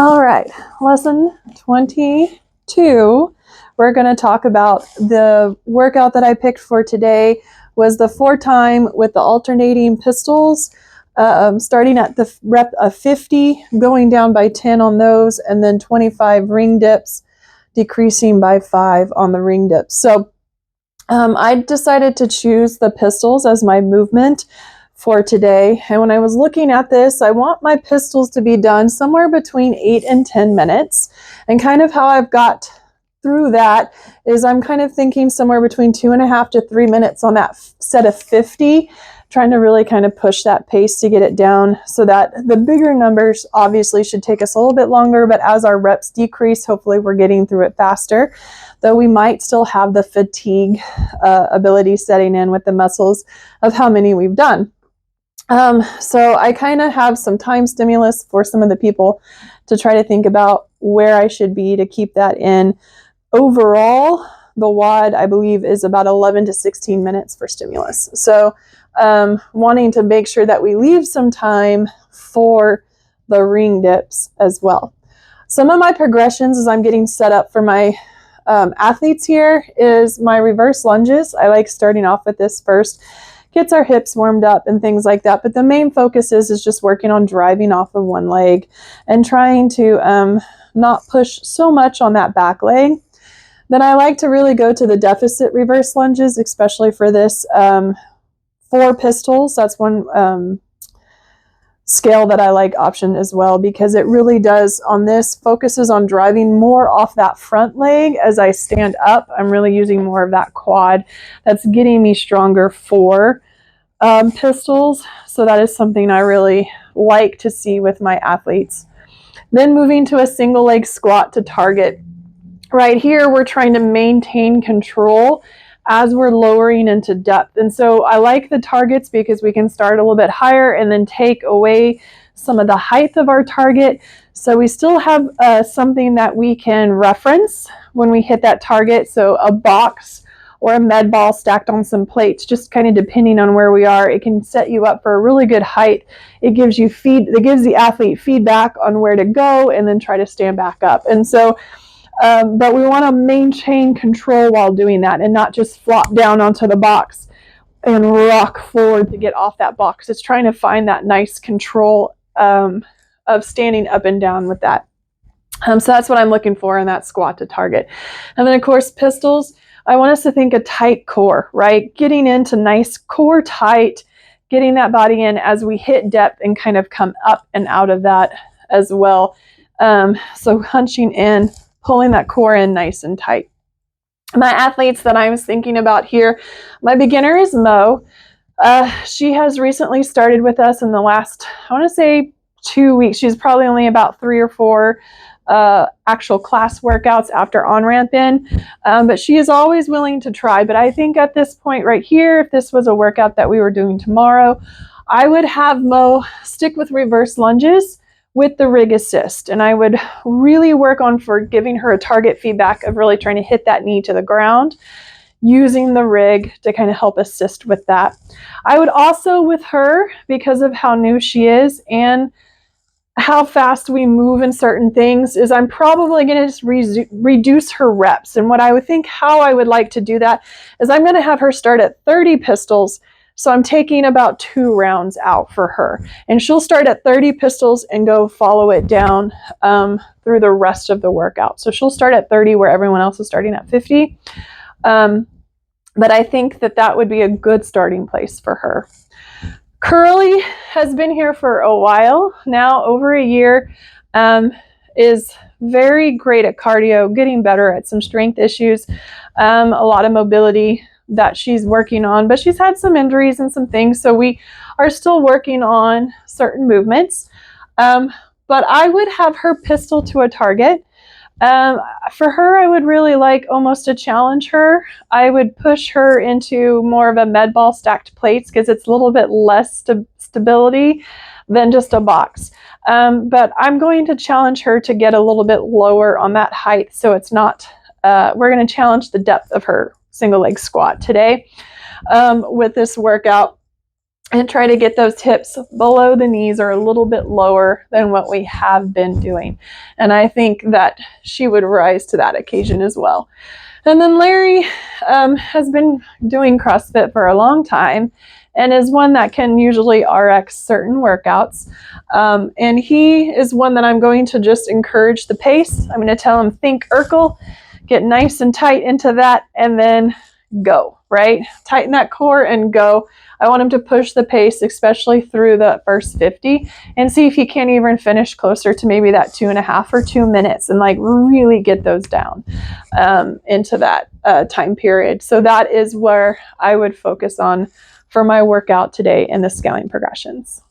All right, lesson 22. We're going to talk about the workout that I picked for today was the 4-time with the alternating pistols, starting at the rep of 50, going down by 10 on those, and then 25 ring dips, decreasing by 5 on the ring dips. So I decided to choose the pistols as my movement for today. And when I was looking at this, I want my pistols to be done somewhere between 8 and 10 minutes. And kind of how I've got through that is I'm kind of thinking somewhere between 2.5 to 3 minutes on that set of 50, trying to really kind of push that pace to get it down so that the bigger numbers obviously should take us a little bit longer, but as our reps decrease, hopefully we're getting through it faster, though we might still have the fatigue ability setting in with the muscles of how many we've done. So I kind of have some time stimulus for some of the people to try to think about where I should be to keep that in. Overall, the WOD, I believe, is about 11 to 16 minutes for stimulus. So wanting to make sure that we leave some time for the ring dips as well. Some of my progressions as I'm getting set up for my athletes here is my reverse lunges. I like starting off with this first. Gets our hips warmed up and things like that. But the main focus is just working on driving off of one leg and trying to not push so much on that back leg. Then I like to really go to the deficit reverse lunges, especially for this 4 pistols. That's one scale that I like option as well, because it really does on this focuses on driving more off that front leg as I stand up. I'm really using more of that quad that's getting me stronger for pistols. So that is something I really like to see with my athletes. Then moving to a single leg squat to target. Right here, we're trying to maintain control as we're lowering into depth. And so I like the targets because we can start a little bit higher and then take away some of the height of our target. So we still have something that we can reference when we hit that target. So a box or a med ball stacked on some plates, just kind of depending on where we are, it can set you up for a really good height. It gives you it gives the athlete feedback on where to go and then try to stand back up. And so but we want to maintain control while doing that and not just flop down onto the box and rock forward to get off that box. It's trying to find that nice control of standing up and down with that. So that's what I'm looking for in that squat to target. And then, of course, pistols, I want us to think a tight core, right? Getting into nice core tight, getting that body in as we hit depth and kind of come up and out of that as well. So hunching in, pulling that core in nice and tight. My athletes that I was thinking about here, my beginner is Mo. She has recently started with us in the last, I want to say 2 weeks. She's probably only about 3 or 4 actual class workouts after on-ramp in, but she is always willing to try. But I think at this point right here, if this was a workout that we were doing tomorrow, I would have Mo stick with reverse lunges with the rig assist. And I would really work on for giving her a target feedback of really trying to hit that knee to the ground, using the rig to kind of help assist with that. I would also with her, because of how new she is and how fast we move in certain things, is I'm probably going to just reduce her reps. And what I would think how I would like to do that is I'm going to have her start at 30 pistols. So I'm taking about 2 rounds out for her. And she'll start at 30 pistols and go follow it down through the rest of the workout. So she'll start at 30 where everyone else is starting at 50. But I think that that would be a good starting place for her. Curly has been here for a while now, over a year, is very great at cardio, getting better at some strength issues, a lot of mobility that she's working on, but she's had some injuries and some things, so we are still working on certain movements. But I would have her pistol to a target. For her, I would really like almost to challenge her. I would push her into more of a med ball stacked plates because it's a little bit less stability than just a box. But I'm going to challenge her to get a little bit lower on that height, so it's not, we're going to challenge the depth of her single leg squat today with this workout. and try to get those hips below the knees or a little bit lower than what we have been doing. And I think that she would rise to that occasion as well. And then Larry has been doing CrossFit for a long time and is one that can usually RX certain workouts. And he is one that I'm going to just encourage the pace. I'm going to tell him, think Urkel, get nice and tight into that, and then go, right? Tighten that core and go. I want him to push the pace, especially through the first 50, and see if he can't even finish closer to maybe that 2.5 or 2 minutes, and like really get those down into that time period. So that is where I would focus on for my workout today in the scaling progressions.